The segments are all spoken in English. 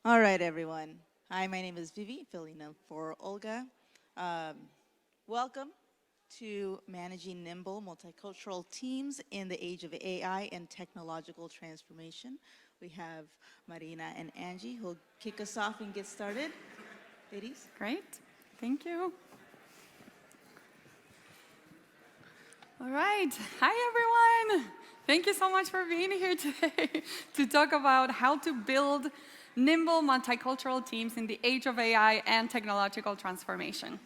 All right, everyone. Hi, my name is Vivi, filling in for Olga. Um, Welcome to managing nimble multicultural teams in the age of AI and technological transformation. We have Marina and Angie who'll kick us off and get started. Ladies. Great. Thank you. All right. Hi, everyone. Thank you so much for being here today to talk about how to build nimble multicultural teams in the age of AI and technological transformation.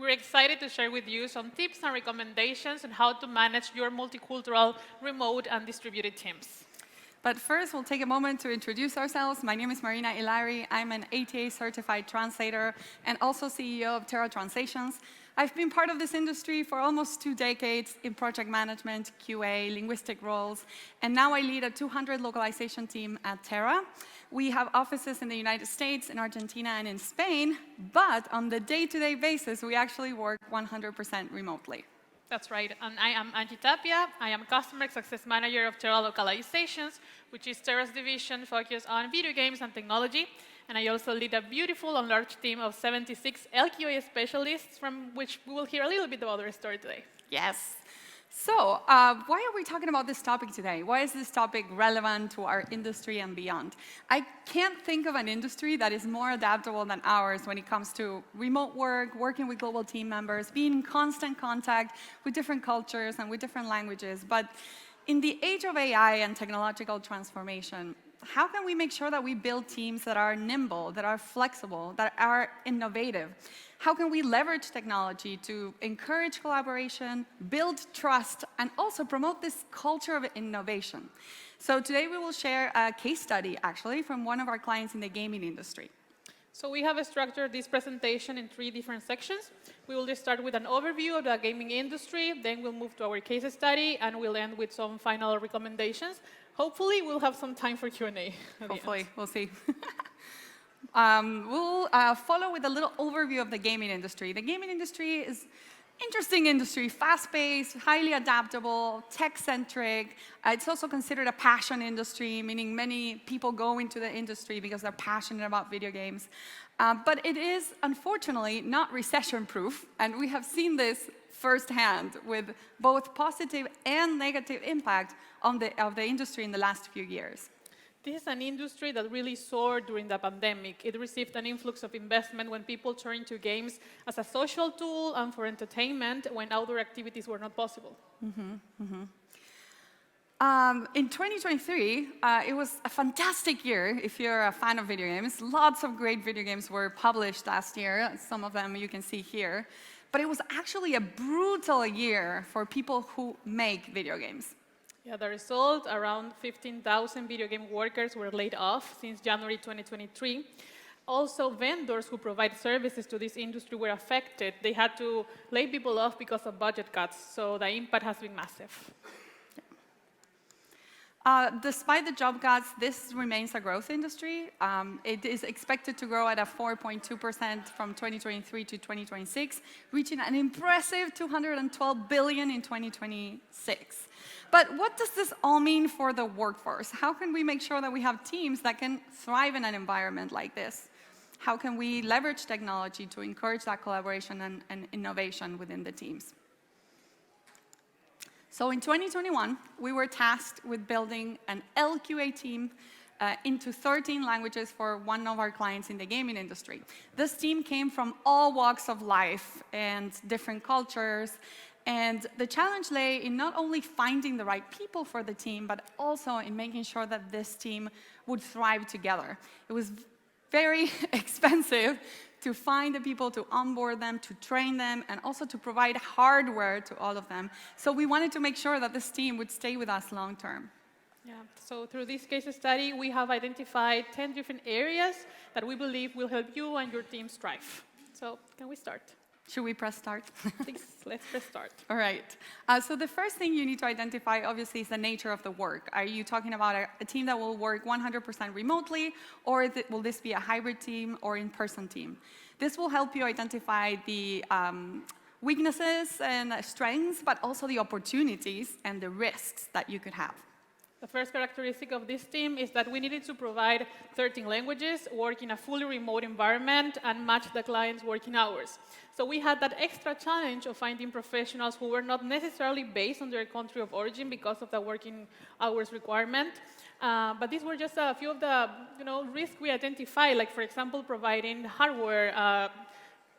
We're excited to share with you some tips and recommendations on how to manage your multicultural, remote, and distributed teams. But first, we'll take a moment to introduce ourselves. My name is Marina Ilari. I'm an ATA certified translator and also CEO of Terra Translations. I've been part of this industry for almost 2 decades in project management, QA, linguistic roles, and now I lead a 200 localization team at Terra. We have offices in the United States, in Argentina, and in Spain, but on the day-to-day basis, we actually work 100% remotely. That's right, and I am Angie Tapia. I am Customer Success Manager of Terra Localizations, which is Terra's division focused on video games and technology. And I also lead a beautiful and large team of 76 LQA specialists, from which we will hear a little bit about their story today. Yes. So, why are we talking about this topic today? Why is this topic relevant to our industry and beyond? I can't think of an industry that is more adaptable than ours when it comes to remote work, working with global team members, being in constant contact with different cultures and with different languages. But in the age of AI and technological transformation, how can we make sure that we build teams that are nimble, that are flexible, that are innovative? How can we leverage technology to encourage collaboration, build trust, and also promote this culture of innovation? So today we will share a case study, actually, from one of our clients in the gaming industry. So we have structured this presentation in 3 different sections. We will just start with an overview of the gaming industry, then we'll move to our case study, and we'll end with some final recommendations. Hopefully, we'll have some time for Q&A. Hopefully, we'll see. We'll follow with a little overview of the gaming industry. The gaming industry is an interesting industry, fast-paced, highly adaptable, tech-centric. It's also considered a passion industry, meaning many people go into the industry because they're passionate about video games. But it is, unfortunately, not recession-proof, and we have seen this firsthand with both positive and negative impact of the industry in the last few years. This is an industry that really soared during the pandemic. It received an influx of investment when people turned to games as a social tool and for entertainment when outdoor activities were not possible. In 2023, it was a fantastic year if you're a fan of video games. Lots of great video games were published last year. Some of them you can see here. But it was actually a brutal year for people who make video games. Yeah, the result, around 15,000 video game workers were laid off since January 2023. Also, vendors who provide services to this industry were affected. They had to lay people off because of budget cuts, so the impact has been massive. Despite the job cuts, this remains a growth industry. It is expected to grow at a 4.2% from 2023 to 2026, reaching an impressive $212 billion in 2026. But what does this all mean for the workforce? How can we make sure that we have teams that can thrive in an environment like this? How can we leverage technology to encourage that collaboration and innovation within the teams? So in 2021, we were tasked with building an LQA team into 13 languages for one of our clients in the gaming industry. This team came from all walks of life and different cultures. And the challenge lay in not only finding the right people for the team, but also in making sure that this team would thrive together. It was very expensive to find the people, to onboard them, to train them, and also to provide hardware to all of them. So we wanted to make sure that this team would stay with us long term. Yeah, so through this case study, we have identified 10 different areas that we believe will help you and your team strive. So can we start? Should we press start? Please, let's press start. All right. So the first thing you need to identify, obviously, is the nature of the work. Are you talking about a team that will work 100% remotely, or will this be a hybrid team or in-person team? This will help you identify the weaknesses and strengths, but also the opportunities and the risks that you could have. The first characteristic of this team is that we needed to provide 13 languages, work in a fully remote environment, and match the client's working hours. So we had that extra challenge of finding professionals who were not necessarily based on their country of origin because of the working hours requirement. But these were just a few of the risks we identified, like, for example, providing hardware.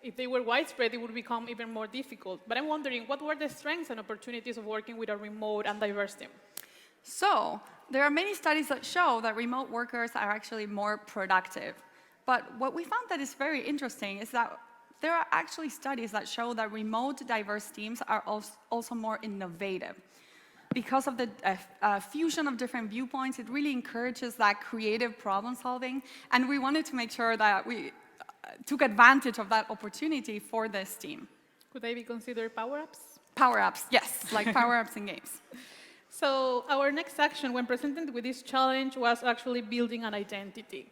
If they were widespread, it would become even more difficult. But I'm wondering, what were the strengths and opportunities of working with a remote and diverse team? So there are many studies that show that remote workers are actually more productive. But what we found that is very interesting is that there are actually studies that show that remote diverse teams are also more innovative. Because of the fusion of different viewpoints, it really encourages that creative problem solving. And we wanted to make sure that we took advantage of that opportunity for this team. Could they be considered power-ups? Power-ups, yes, like power-ups in games. So our next action when presented with this challenge was actually building an identity.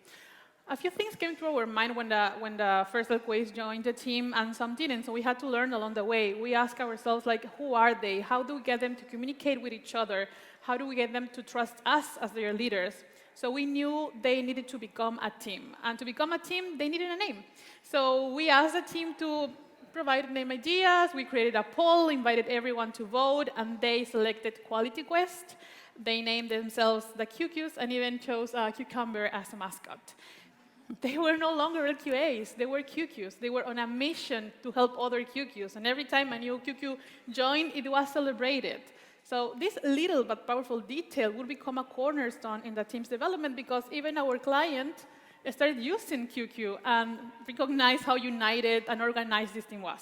A few things came to our mind when the first LQAs joined the team, and some didn't, so we had to learn along the way. We asked ourselves, like, who are they? How do we get them to communicate with each other? How do we get them to trust us as their leaders? So we knew they needed to become a team. And to become a team, they needed a name. So we asked the team to provide name ideas. We created a poll, invited everyone to vote, and they selected Quality Quest. They named themselves the QQs and even chose Cucumber as a mascot. They were no longer LQAs, they were QQs. They were on a mission to help other QQs. And every time a new QQ joined, it was celebrated. So this little but powerful detail would become a cornerstone in the team's development because even our client started using QQ and recognized how united and organized this team was.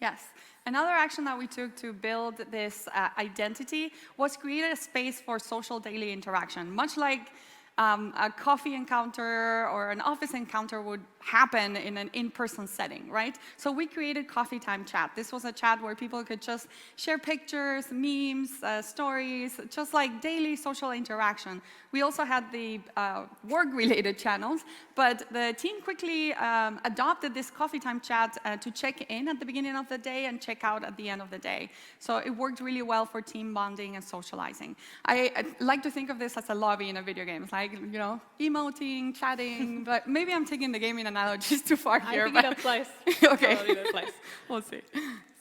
Yes. Another action that we took to build this identity was create a space for social daily interaction, much like a coffee encounter or an office encounter would happen in an in-person setting, right? So we created Coffee Time Chat. This was a chat where people could just share pictures, memes, stories, just like daily social interaction. We also had the work-related channels, but the team quickly adopted this Coffee Time Chat to check in at the beginning of the day and check out at the end of the day. So it worked really well for team bonding and socializing. I like to think of this as a lobby in a video game. It's like, emoting, chatting, but maybe I'm taking the gaming analogies too far here. I think it applies. Okay. It applies. We'll see.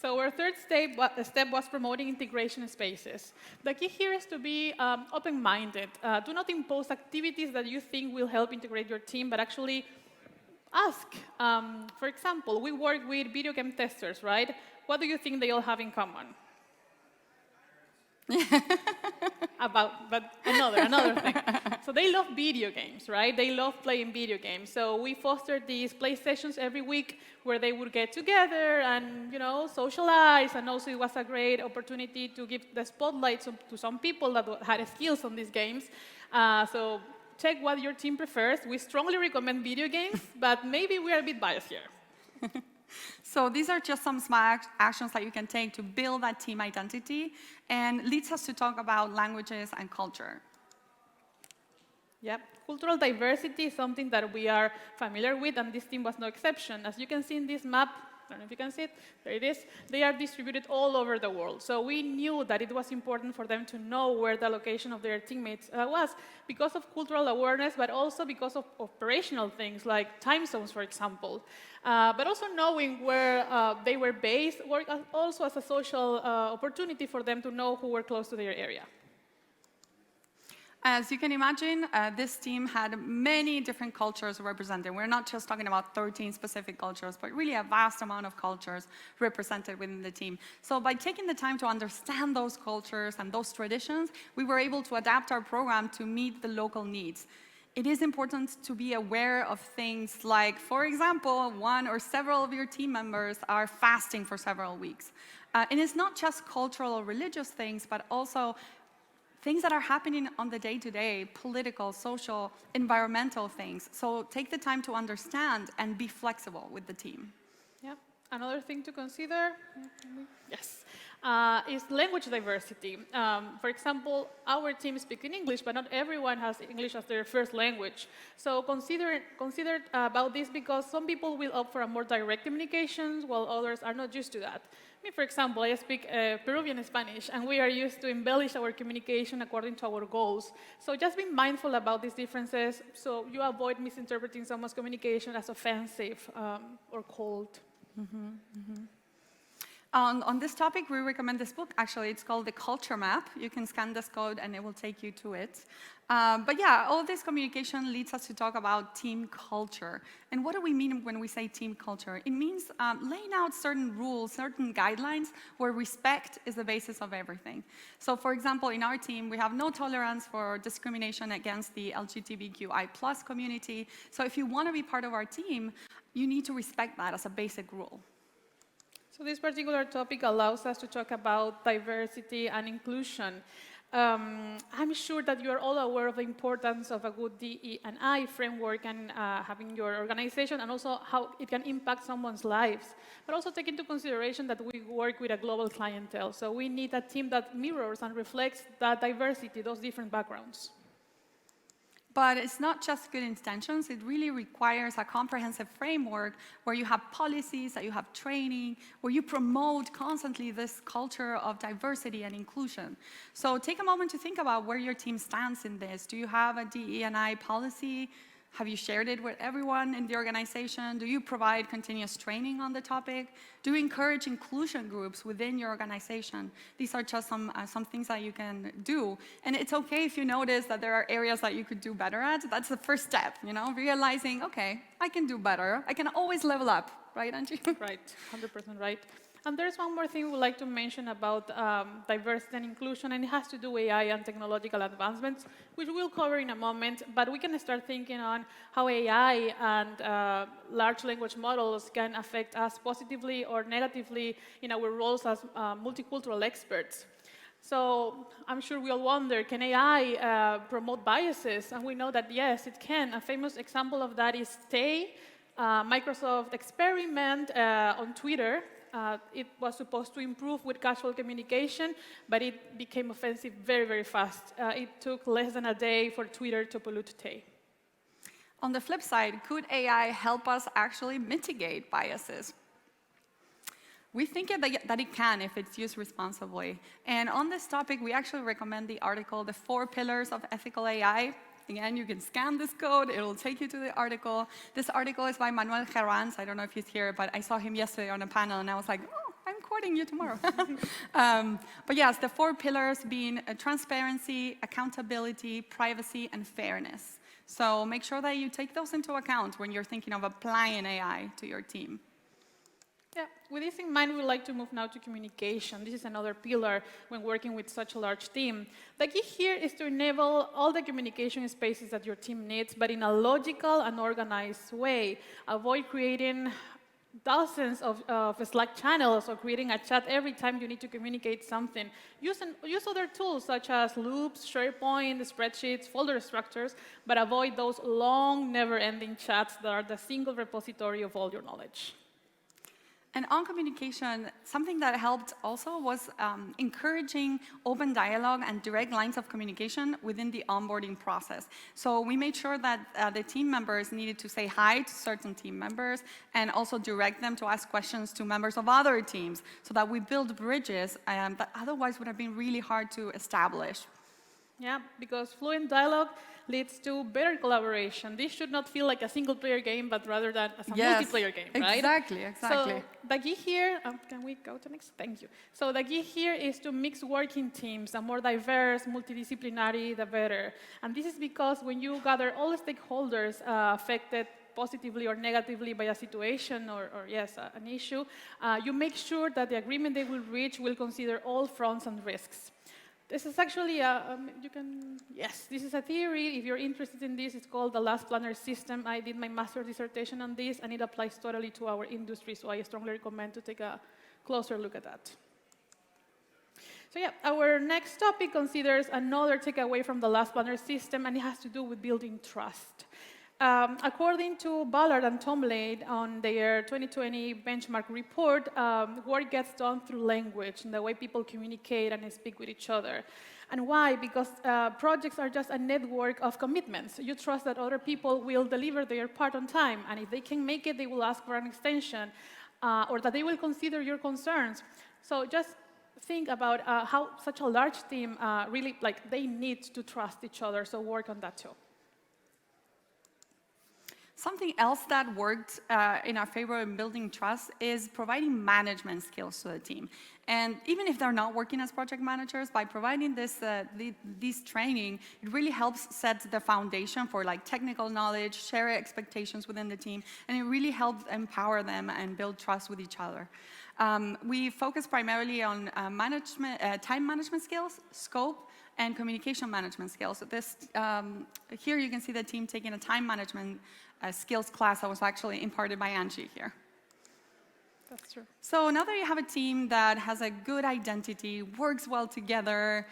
So our third step was promoting integration spaces. The key here is to be open-minded. Do not impose activities that you think will help integrate your team, but actually ask. For example, we work with video game testers, right? What do you think they all have in common? But another thing. So they love video games, right? They love playing video games. So we fostered these play sessions every week where they would get together and, socialize. And also it was a great opportunity to give the spotlight to some people that had skills on these games. So check what your team prefers. We strongly recommend video games, but maybe we are a bit biased here. So these are just some small actions that you can take to build that team identity and leads us to talk about languages and culture. Yep. Cultural diversity is something that we are familiar with, and this team was no exception. As you can see in this map, I don't know if you can see it, there it is, they are distributed all over the world. So we knew that it was important for them to know where the location of their teammates was because of cultural awareness, but also because of operational things like time zones, for example. But also knowing where they were based worked also as a social opportunity for them to know who were close to their area. As you can imagine, this team had many different cultures represented. We're not just talking about 13 specific cultures, but really a vast amount of cultures represented within the team. So by taking the time to understand those cultures and those traditions, we were able to adapt our program to meet the local needs. It is important to be aware of things like, for example, one or several of your team members are fasting for several weeks. And it's not just cultural or religious things, but also things that are happening on the day-to-day, political, social, environmental things. So take the time to understand and be flexible with the team. Yeah. Another thing to consider, yes, is language diversity. For example, our team speaks in English, but not everyone has English as their first language. So consider about this, because some people will opt for a more direct communications, while others are not used to that. Me, for example, I speak Peruvian Spanish, and we are used to embellish our communication according to our goals. So just be mindful about these differences so you avoid misinterpreting someone's communication as offensive or cold. On this topic, we recommend this book. Actually, it's called The Culture Map. You can scan this code, and it will take you to it. But yeah, all this communication leads us to talk about team culture. And what do we mean when we say team culture? It means laying out certain rules, certain guidelines, where respect is the basis of everything. So for example, in our team, we have no tolerance for discrimination against the LGBTQI+ community. So if you want to be part of our team, you need to respect that as a basic rule. So this particular topic allows us to talk about diversity and inclusion. I'm sure that you are all aware of the importance of a good DE&I framework and having your organization, and also how it can impact someone's lives. But also take into consideration that we work with a global clientele. So we need a team that mirrors and reflects that diversity, those different backgrounds. But it's not just good intentions. It really requires a comprehensive framework where you have policies, that you have training, where you promote constantly this culture of diversity and inclusion. So take a moment to think about where your team stands in this. Do you have a DE&I policy? Have you shared it with everyone in the organization? Do you provide continuous training on the topic? Do you encourage inclusion groups within your organization? These are just some things that you can do. And it's okay if you notice that there are areas that you could do better at. That's the first step, realizing, okay, I can do better. I can always level up, right, Angie? Right, 100% right. And there's one more thing we would like to mention about diversity and inclusion, and it has to do with AI and technological advancements, which we'll cover in a moment, but we can start thinking on how AI and large language models can affect us positively or negatively in our roles as multicultural experts. So I'm sure we all wonder, can AI promote biases? And we know that yes, it can. A famous example of that is Tay, Microsoft experiment on Twitter. It was supposed to improve with casual communication, but it became offensive very, very fast. It took less than a day for Twitter to pollute Tay. On the flip side, could AI help us actually mitigate biases? We think that it can if it's used responsibly. And on this topic, we actually recommend the article, The 4 Pillars of Ethical AI. Again, you can scan this code. It'll take you to the article. This article is by Manuel Herranz. I don't know if he's here, but I saw him yesterday on a panel, and I was like, oh, I'm quoting you tomorrow. But yes, the 4 pillars being transparency, accountability, privacy, and fairness. So make sure that you take those into account when you're thinking of applying AI to your team. Yeah, with this in mind, we'd like to move now to communication. This is another pillar when working with such a large team. The key here is to enable all the communication spaces that your team needs, but in a logical and organized way. Avoid creating dozens of Slack channels or creating a chat every time you need to communicate something. Use other tools such as loops, SharePoint, spreadsheets, folder structures, but avoid those long, never-ending chats that are the single repository of all your knowledge. And on communication, something that helped also was encouraging open dialogue and direct lines of communication within the onboarding process. So we made sure that the team members needed to say hi to certain team members and also direct them to ask questions to members of other teams so that we build bridges that otherwise would have been really hard to establish. Yeah, because fluent dialogue leads to better collaboration. This should not feel like a single-player game, but rather than as a multiplayer game, right? Exactly. So the key here, can we go to next? Thank you. So the key here is to mix working teams. The more diverse, multidisciplinary, the better. And this is because when you gather all the stakeholders affected positively or negatively by a situation or yes, an issue, you make sure that the agreement they will reach will consider all fronts and risks. This is actually this is a theory. If you're interested in this, it's called the Last Planner System. I did my master's dissertation on this, and it applies totally to our industry, so I strongly recommend to take a closer look at that. So yeah, our next topic considers another takeaway from the Last Planner System, and it has to do with building trust. According to Ballard and Tomlade on their 2020 benchmark report, work gets done through language and the way people communicate and speak with each other. And why? Because projects are just a network of commitments. You trust that other people will deliver their part on time, and if they can make it, they will ask for an extension, or that they will consider your concerns. So just think about how such a large team really, they need to trust each other, so work on that too. Something else that worked in our favor in building trust is providing management skills to the team. And even if they're not working as project managers, by providing this training, it really helps set the foundation for technical knowledge, share expectations within the team, and it really helps empower them and build trust with each other. We focus primarily on time management skills, scope, and communication management skills. So here you can see the team taking a time management skills class that was actually imparted by Angie here. That's true. So now that you have a team that has a good identity, works well together,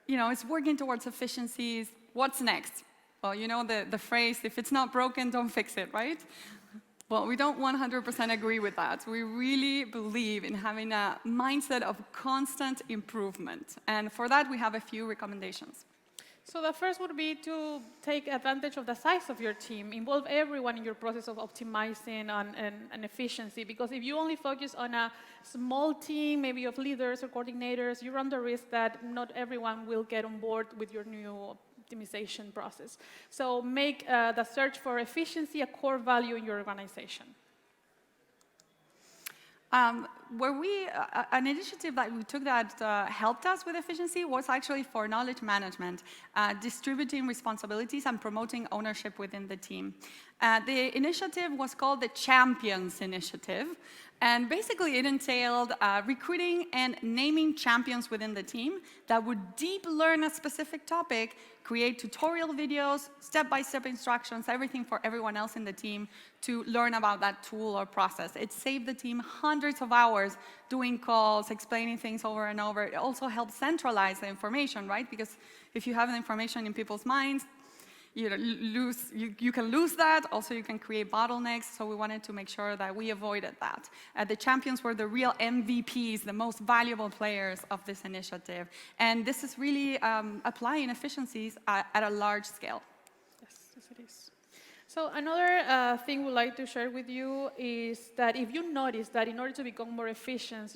it's working towards efficiencies, what's next? Well, you know the phrase, if it's not broken, don't fix it, right? Well, we don't 100% agree with that. We really believe in having a mindset of constant improvement. And for that, we have a few recommendations. So the first would be to take advantage of the size of your team. Involve everyone in your process of optimizing and efficiency. Because if you only focus on a small team, maybe of leaders or coordinators, you run the risk that not everyone will get on board with your new optimization process. So make the search for efficiency a core value in your organization. An initiative that we took that helped us with efficiency was actually for knowledge management, distributing responsibilities and promoting ownership within the team. The initiative was called the Champions Initiative, and basically it entailed recruiting and naming champions within the team that would deep learn a specific topic, create tutorial videos, step-by-step instructions, everything for everyone else in the team to learn about that tool or process. It saved the team hundreds of hours doing calls, explaining things over and over. It also helped centralize the information, right? Because if you have the information in people's minds, you can lose that. Also, you can create bottlenecks. So we wanted to make sure that we avoided that. The champions were the real MVPs, the most valuable players of this initiative. And this is really applying efficiencies at a large scale. Yes, it is. So another thing we'd like to share with you is that if you notice that in order to become more efficient,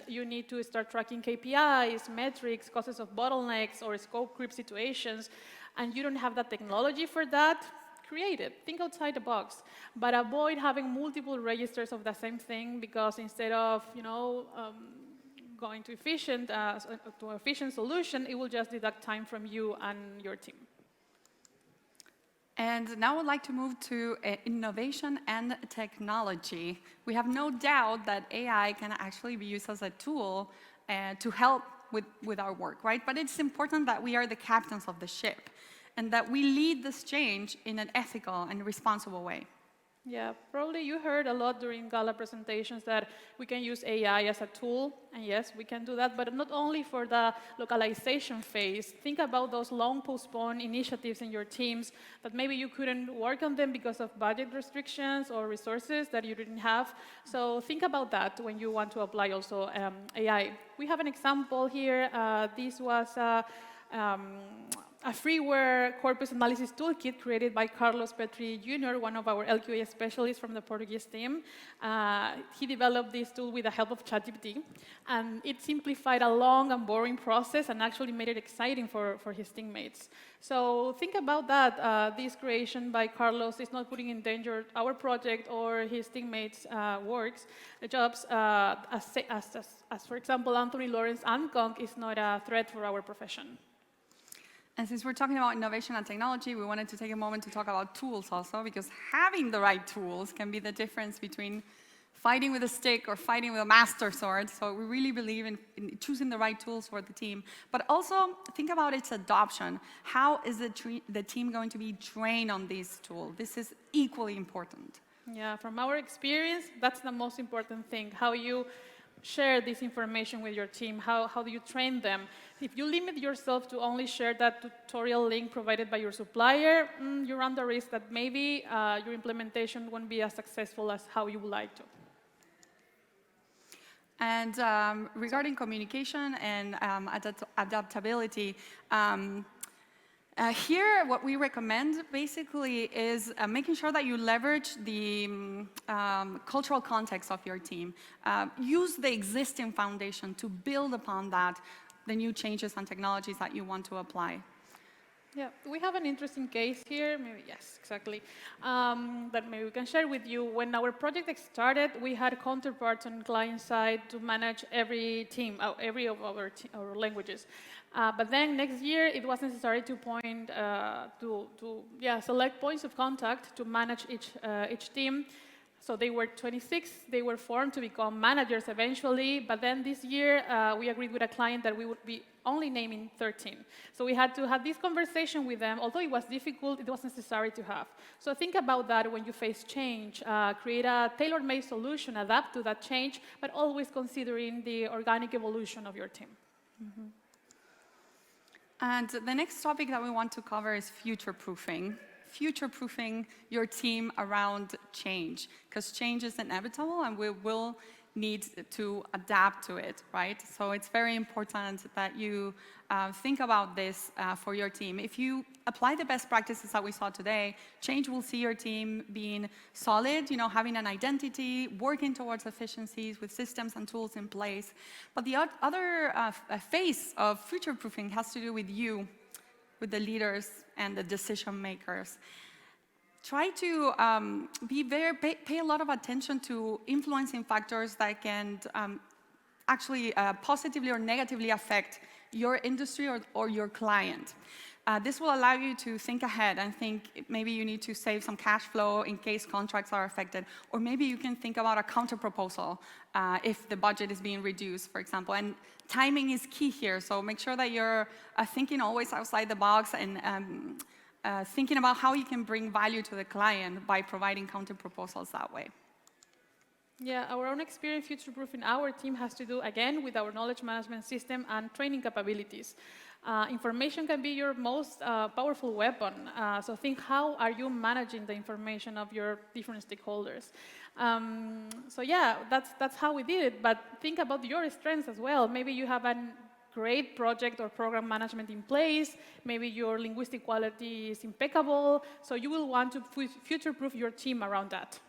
you need to start tracking KPIs, metrics, causes of bottlenecks, or scope creep situations, and you don't have that technology for that, create it. Think outside the box. But avoid having multiple registers of the same thing, because instead of going to an efficient solution, it will just deduct time from you and your team. And now I'd like to move to innovation and technology. We have no doubt that AI can actually be used as a tool to help with our work, right? But it's important that we are the captains of the ship and that we lead this change in an ethical and responsible way. Yeah, probably you heard a lot during Gala presentations that we can use AI as a tool, and yes, we can do that, but not only for the localization phase. Think about those long postponed initiatives in your teams that maybe you couldn't work on them because of budget restrictions or resources that you didn't have. So think about that when you want to apply also AI. We have an example here. This was a freeware corpus analysis toolkit created by Carlos Petri Jr., one of our LQA specialists from the Portuguese team. He developed this tool with the help of ChatGPT, and it simplified a long and boring process and actually made it exciting for his teammates. So think about that. This creation by Carlos is not putting in danger our project or his teammates' jobs. As for example, Anthony Lawrence Ancong is not a threat for our profession. And since we're talking about innovation and technology, we wanted to take a moment to talk about tools also, because having the right tools can be the difference between fighting with a stick or fighting with a master sword. So we really believe in choosing the right tools for the team. But also think about its adoption. How is the team going to be trained on these tools? This is equally important. Yeah, from our experience, that's the most important thing, how you share this information with your team? How do you train them? If you limit yourself to only share that tutorial link provided by your supplier, you run the risk that maybe your implementation won't be as successful as how you would like to. And regarding communication and adaptability, here, what we recommend basically is making sure that you leverage the cultural context of your team. Use the existing foundation to build upon that, the new changes and technologies that you want to apply. Yeah, we have an interesting case here, maybe, yes, exactly, that maybe we can share with you. When our project started, we had counterparts on client side to manage every team, every of our languages. But then next year, it was necessary to select points of contact to manage each team. So they were 26, they were formed to become managers eventually, but then this year we agreed with a client that we would be only naming 13. So we had to have this conversation with them. Although it was difficult, it was necessary to have. So think about that when you face change. Create a tailor-made solution, adapt to that change, but always considering the organic evolution of your team. Mm-hmm. And the next topic that we want to cover is future-proofing. Future-proofing your team around change, because change is inevitable and we will need to adapt to it, right? So it's very important that you think about this for your team. If you apply the best practices that we saw today, change will see your team being solid, having an identity, working towards efficiencies with systems and tools in place. But the other phase of future-proofing has to do with you, with the leaders and the decision makers. Try to pay a lot of attention to influencing factors that can actually positively or negatively affect your industry or your client. This will allow you to think ahead and think maybe you need to save some cash flow in case contracts are affected, or maybe you can think about a counter-proposal if the budget is being reduced, for example. And timing is key here, so make sure that you're thinking always outside the box and thinking about how you can bring value to the client by providing counter-proposals that way. Yeah, our own experience future-proofing our team has to do, again, with our knowledge management system and training capabilities. Information can be your most powerful weapon. So think, how are you managing the information of your different stakeholders? So yeah, that's how we did it. But think about your strengths as well. Maybe you have a great project or program management in place. Maybe your linguistic quality is impeccable. So you will want to future-proof your team around that.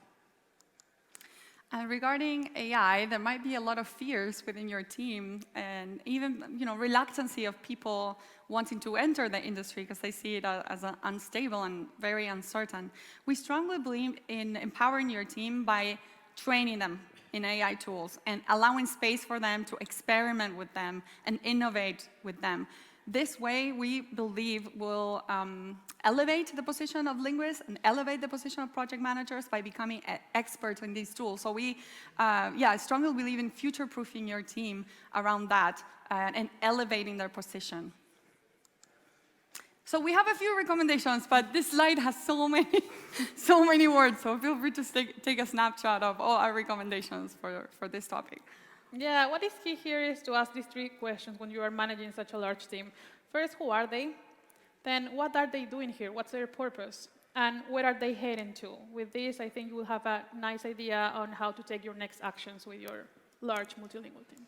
And regarding AI, there might be a lot of fears within your team and even reluctancy of people wanting to enter the industry because they see it as unstable and very uncertain. We strongly believe in empowering your team by training them in AI tools and allowing space for them to experiment with them and innovate with them. This way, we believe, will elevate the position of linguists and elevate the position of project managers by becoming experts in these tools. So we, strongly believe in future-proofing your team around that and elevating their position. So we have a few recommendations, but this slide has so many words. So feel free to take a snapshot of all our recommendations for this topic. Yeah, what is key here is to ask these 3 questions when you are managing such a large team. First, who are they? Then, what are they doing here? What's their purpose? And where are they heading to? With this, I think you will have a nice idea on how to take your next actions with your large multilingual team.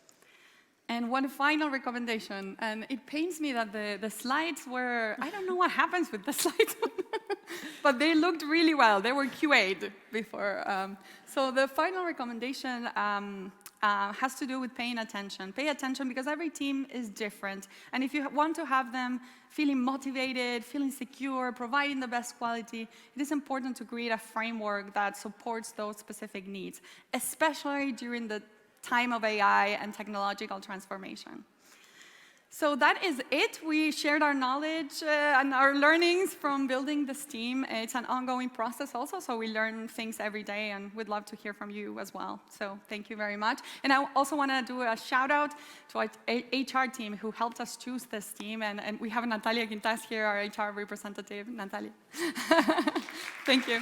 And one final recommendation, and it pains me that the slides were, I don't know what happens with the slides, but they looked really well. They were QA'd before. So the final recommendation has to do with paying attention. Pay attention because every team is different. And if you want to have them feeling motivated, feeling secure, providing the best quality, it is important to create a framework that supports those specific needs, especially during the time of AI and technological transformation. So that is it. We shared our knowledge and our learnings from building this team. It's an ongoing process also, so we learn things every day, and we'd love to hear from you as well. So thank you very much. And I also want to do a shout out to our HR team who helped us choose this team. And we have Natalia Quintas here, our HR representative. Natalia. Thank you.